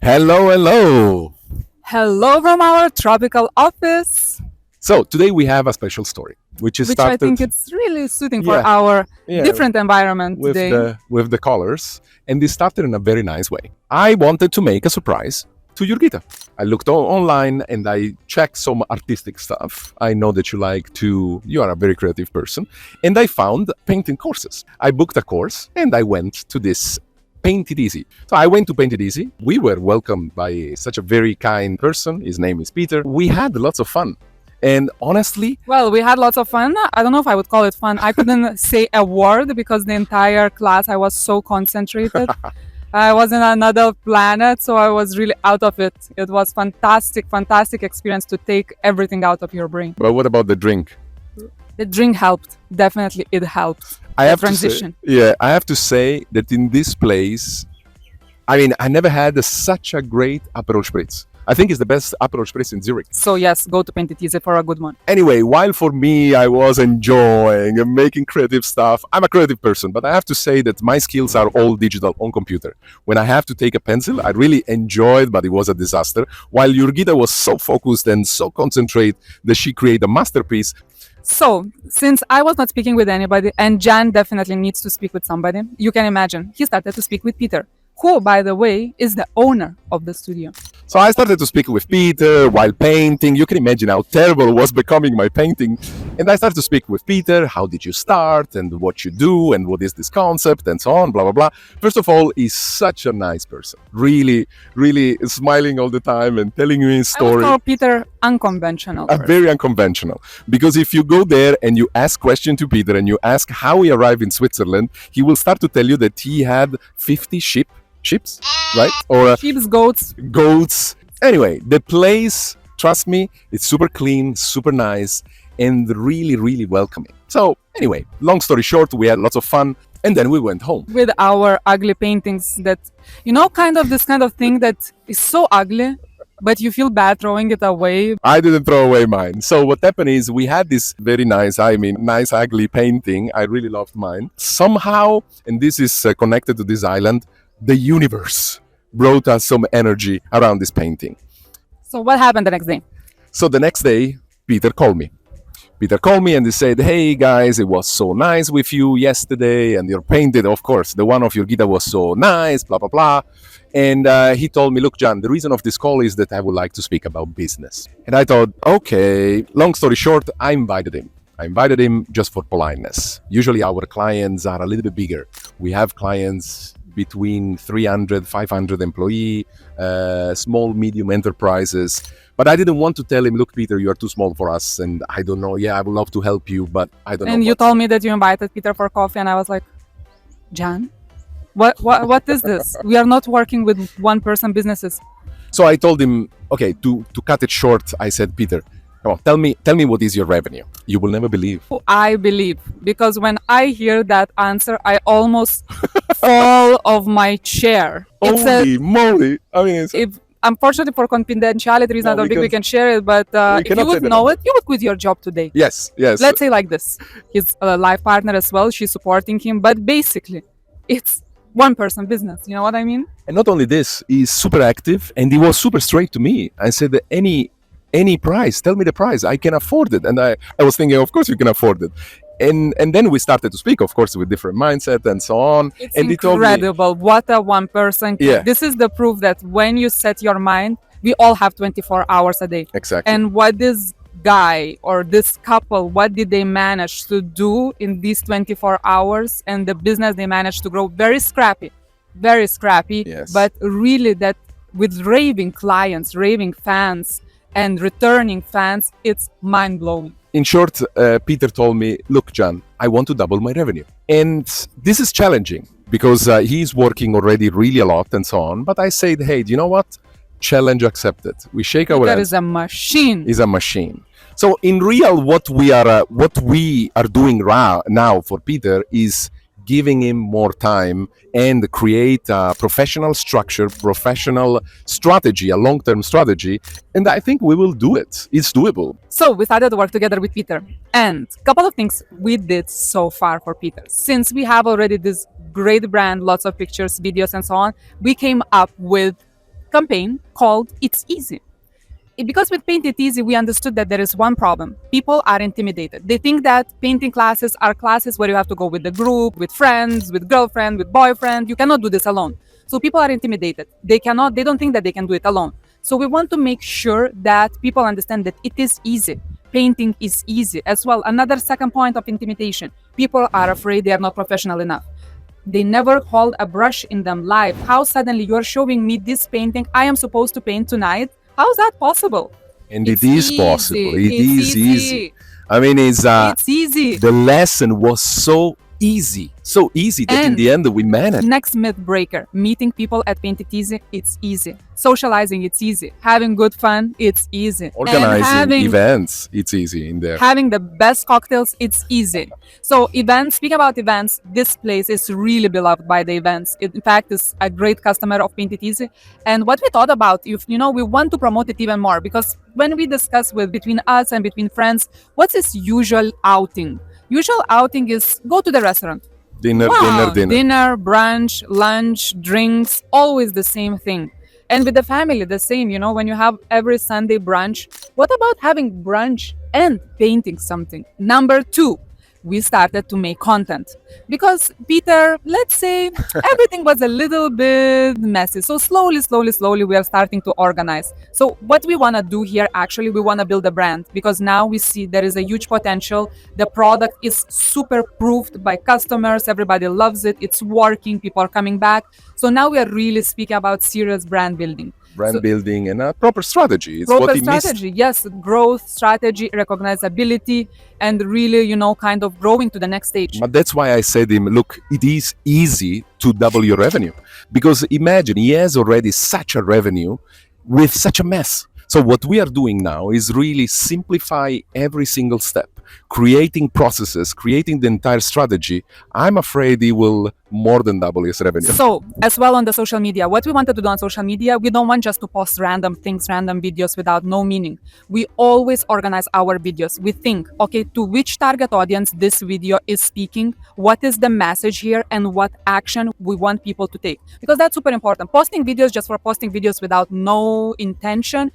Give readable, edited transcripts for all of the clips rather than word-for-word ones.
Hello, hello. Hello from our tropical office, So today we have a special story, which is which I started think it's really suiting for Yeah, our yeah, different environment with today. the colors, and this started in a very nice way. I wanted to make a surprise to Jurgita. I looked online and I checked some artistic stuff. I know that you are a very creative person, and I found painting courses. I booked a course and I went to this Paint It Easy. So I went to Paint It Easy. We were welcomed by such a very kind person. His name is Peter. We had lots of fun. And honestly, Well, we had lots of fun. I don't know if I would call it fun. I couldn't say a word because the entire class I was so concentrated. I was in another planet, so I was really out of it. It was fantastic experience to take everything out of your brain. but what about the drink? The drink helped. Definitely, it helped. I The have transition. to say, yeah, I have to say that in this place, I mean, I never had such a great Aperol Spritz. I think it's the best Aperol Spritz in Zurich. So yes, go to Paint It Easy for a good one. Anyway, while for me I was enjoying and making creative stuff, I'm a creative person, but I have to say that my skills are all digital on computer. When I have to take a pencil, I really enjoyed, but it was a disaster. While Jurgita was so focused and so concentrated that she created a masterpiece. So, since I was not speaking with anybody, and Jan definitely needs to speak with somebody, you can imagine he started to speak with Peter, who, by the way, is the owner of the studio. So I started to speak with Peter while painting. You can imagine how terrible was becoming my painting. And I started to speak with Peter. How did you start and what you do and what is this concept and so on, blah, blah, blah. First of all, he's such a nice person. Really, really smiling all the time and telling me his I would story. call Peter unconventional. A very unconventional. Because if you go there and you ask question to Peter and you ask how he arrived in Switzerland, he will start to tell you that he had 50 ships, right? Or Sheep's, goats. goats. Anyway, the place, trust me, it's super clean, super nice, and really, really welcoming. So, anyway, long story short, we had lots of fun, and then we went home. With our ugly paintings that, this kind of thing that is so ugly, but you feel bad throwing it away. I didn't throw away mine. So what happened is we had this very nice, nice ugly painting. I really loved mine. Somehow, and this is connected to this island, the universe brought us some energy around this painting. So what happened the next day? So the next day, Peter called me. Peter called me and he said, "Hey guys, it was so nice with you yesterday, and your painted, of course, the one of your guitar was so nice, blah, blah, blah." And he told me, "Look, John, the reason of this call is that I would like to speak about business." And I thought, okay, long story short, I invited him. I invited him just for politeness. Usually our clients are a little bit bigger. We have clients between 300, 500 employee, small, medium enterprises. But I didn't want to tell him, "Look, Peter, you are too small for us, and I don't know. Yeah, I would love to help you, but I don't know." And you told me that you invited Peter for coffee, and I was like, Jan, what is this? We are not working with one-person businesses. So I told him, okay, to cut it short, I said, "Peter, come on, tell me what is your revenue. You will never believe." I believe, because when I hear that answer, I almost fall off my chair. Holy moly! I mean, Unfortunately, for confidentiality reasons, I don't think we can share it. But if you cannot say would that know now. it, you would quit your job today. yes. Let's say like this: he's a life partner as well. She's supporting him, but basically, it's one-person business. You know what I mean? And not only this, he's super active, and he was super straight to me. I said, any price, tell me the price. I can afford it. And I was thinking, of course you can afford it. And then we started to speak, of course, with different mindset and so on. It's and he told me, incredible what a one person can. Yeah. This is the proof that when you set your mind, we all have 24 hours a day. exactly. And what this guy or this couple, what did they manage to do in these 24 hours, and the business they managed to grow? Very scrappy, Yes. but really that with raving clients, raving fans, and returning fans, it's mind-blowing. In short, Peter told me, "Look, John, I want to double my revenue." And this is challenging because he's working already really a lot and so on. But I said, "Hey, do you know what? Challenge accepted." We shake our That heads. is a machine. Is a machine. So in real, what we are doing now for Peter is giving him more time and create a professional structure, professional strategy, a long-term strategy. And I think we will do it. It's doable. So we started to work together with Peter. And a couple of things we did so far for Peter. Since we have already this great brand, lots of pictures, videos, and so on, we came up with campaign called It's Easy. Because with Paint It Easy, we understood that there is one problem. People are intimidated. They think that painting classes are classes where you have to go with the group, with friends, with girlfriend, with boyfriend. You cannot do this alone. So people are intimidated. They don't think that they can do it alone. So we want to make sure that people understand that it is easy. Painting is easy as well. Another second point of intimidation. People are afraid they are not professional enough. They never hold a brush in them live. How suddenly you're showing me this painting I am supposed to paint tonight? How's that possible? And It's it is easy. possible. It It's is easy. I mean, It's easy. the lesson was so easy that in And the end we managed. Next myth breaker. Meeting people at Paint It Easy, it's easy. Socializing, it's easy. Having good fun, it's easy. And Organizing events, it's easy in there. having the best cocktails, it's easy. So events, speaking about events, this place is really beloved by the events. It, in fact, is a great customer of Paint It Easy. And what we thought about, if we want to promote it even more, because when we discuss between us and between friends, what's this usual outing? Usual outing is go to the restaurant. Dinner. Dinner, brunch, lunch, drinks, always the same thing. And with the family, the same, when you have every Sunday brunch, what about having brunch and painting something? Number 2, we started to make content. Because Peter, let's say everything was a little bit messy. So slowly, we are starting to organize. So what we want to do here, actually, we want to build a brand because now we see there is a huge potential. The product is super proved by customers. Everybody loves it. It's working. People are coming back. So now we are really speaking about serious brand building. Building and a proper strategy. It's Proper what he missed. strategy, yes, growth, strategy, recognizability, and really, kind of growing to the next stage. But that's why I said him, look, it is easy to double your revenue. Because imagine he has already such a revenue with such a mess. So what we are doing now is really simplify every single step, creating processes, creating the entire strategy. I'm afraid he will more than double his revenue. So, as well on the social media, what we wanted to do on social media, we don't want just to post random things, random videos without no meaning. We always organize our videos. We think, okay, to which target audience this video is speaking, what is the message here, and what action we want people to take. Because that's super important. Posting videos just for posting videos without no intention,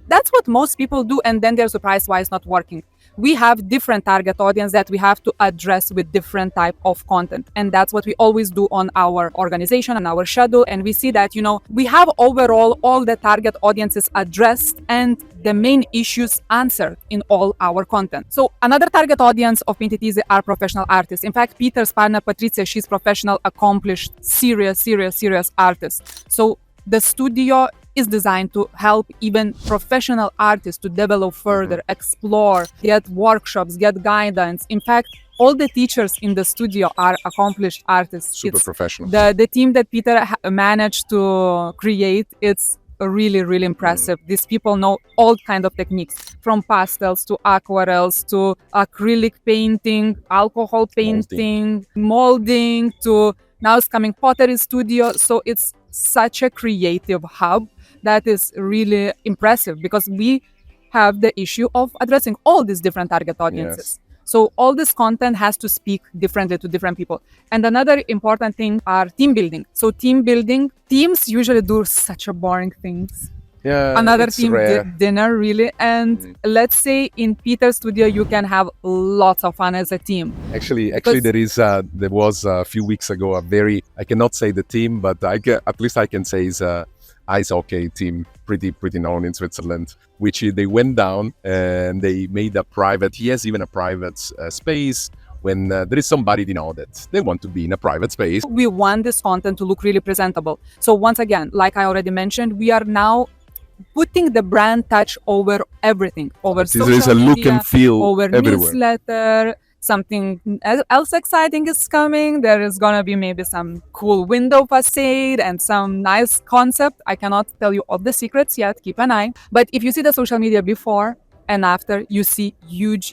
that's what most people do, and then they're surprised why it's not working. We have different target audience that we have to address with different type of content, and that's what we always do on our organization and our schedule. And we see that we have overall all the target audiences addressed and the main issues answered in all our content. So another target audience of Paint It Easy are professional artists. In fact, Peter's partner Patricia, she's professional, accomplished, serious artist. So the studio is designed to help even professional artists to develop further, explore, get workshops, get guidance. In fact, all the teachers in the studio are accomplished artists. Super professional. The team that Peter managed to create, it's really impressive. These people know all kind of techniques, from pastels to aquarels to acrylic painting, alcohol painting, molding to now it's coming pottery studio. So it's such a creative hub that is really impressive because we have the issue of addressing all these different target audiences. Yes. So all this content has to speak differently to different people. And another important thing are team building. So team building, teams usually do such a boring things. Yeah, another team dinner really, and let's say in Peter's studio you can have lots of fun as a team. Actually there was a few weeks ago a very, I cannot say the team, but at least I can say is a ice hockey team, pretty known in Switzerland, which they went down and they made he has even a private space when there is somebody that they want to be in a private space. We want this content to look really presentable. So once again, like I already mentioned, we are now putting the brand touch over everything, over social media, there is a look and feel over everywhere. Newsletter. Something else exciting is coming. There is gonna be maybe some cool window facade and some nice concept. I cannot tell you all the secrets yet, keep an eye. But if you see the social media before and after, you see huge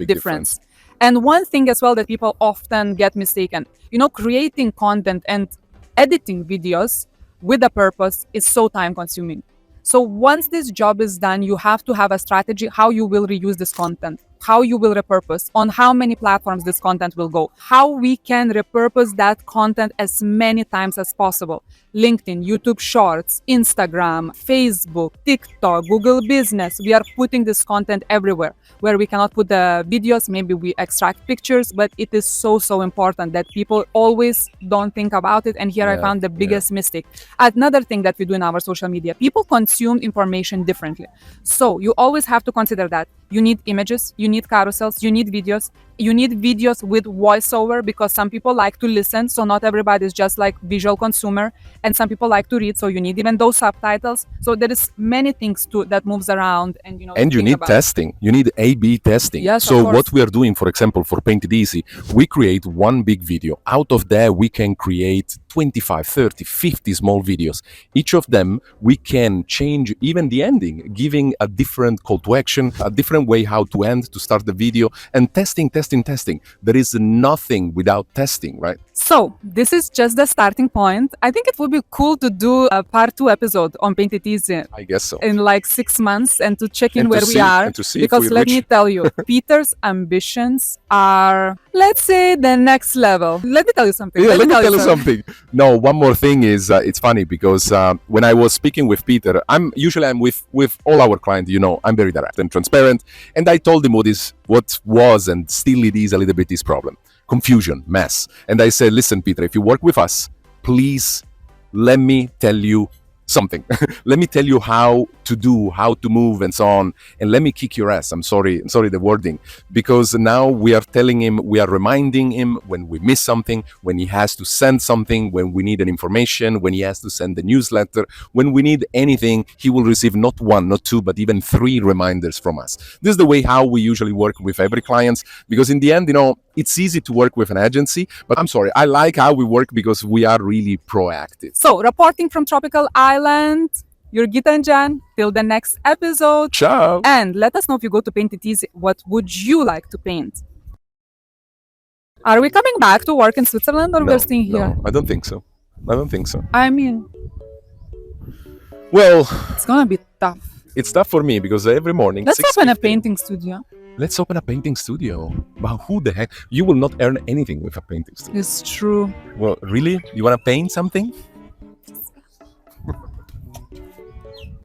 difference. And one thing as well that people often get mistaken, creating content and editing videos with a purpose is so time consuming. So once this job is done, you have to have a strategy how you will reuse this content. how you will repurpose, on how many platforms this content will go, how we can repurpose that content as many times as possible. LinkedIn, YouTube Shorts, Instagram, Facebook, TikTok, Google Business. We are putting this content everywhere. Where we cannot put the videos, maybe we extract pictures, but it is so important that people always don't think about it. And here I found the biggest mistake. Another thing that we do in our social media, people consume information differently. So you always have to consider that. You need images, you need carousels, you need videos with voiceover, because some people like to listen, so not everybody is just like visual consumer, and some people like to read, so you need even those subtitles. So there is many things that moves around, and and you need testing. You need A/B testing. Yes, so of course. what we are doing, for example, for Paint It Easy, we create one big video. Out of that, we can create 25, 30, 50 small videos. Each of them, we can change even the ending, giving a different call to action, a different way how to end, to start the video, and testing. There is nothing without testing, right? So this is just the starting point. I think it would be cool to do a part 2 episode on Paint It Easy. I guess so. In like 6 months, and to check in And to where we see- are. and to see if Because we let reach- me tell you, Peter's ambitions are, let's say, the next level. Let me tell you something. Yeah, let me tell you something. No, one more thing is it's funny because when I was speaking with Peter, I'm with all our clients. I'm very direct and transparent, and I told him what was and still it is a little bit his problem: confusion, mess. And I said, listen, Peter, if you work with us, please let me tell you something. Let me tell you how to do, how to move, and so on. And let me kick your ass. I'm sorry the wording, because now we are telling him, we are reminding him when we miss something, when he has to send something, when we need an information, when he has to send the newsletter, when we need anything, he will receive not one, not two, but even 3 reminders from us. This is the way how we usually work with every client, because in the end, it's easy to work with an agency, but I'm sorry, I like how we work because we are really proactive. So, reporting from Tropical Island, you're Gita and Jan. Till the next episode. Ciao. And let us know, if you go to Paint It Easy, what would you like to paint? Are we coming back to work in Switzerland, or we're staying here? No, I don't think so. I mean, Well, it's gonna be tough. it's tough for me because every morning. Let's open a 6:15 painting studio. Let's open a painting studio. But who the heck? You will not earn anything with a painting studio. It's true. Well, really? You want to paint something?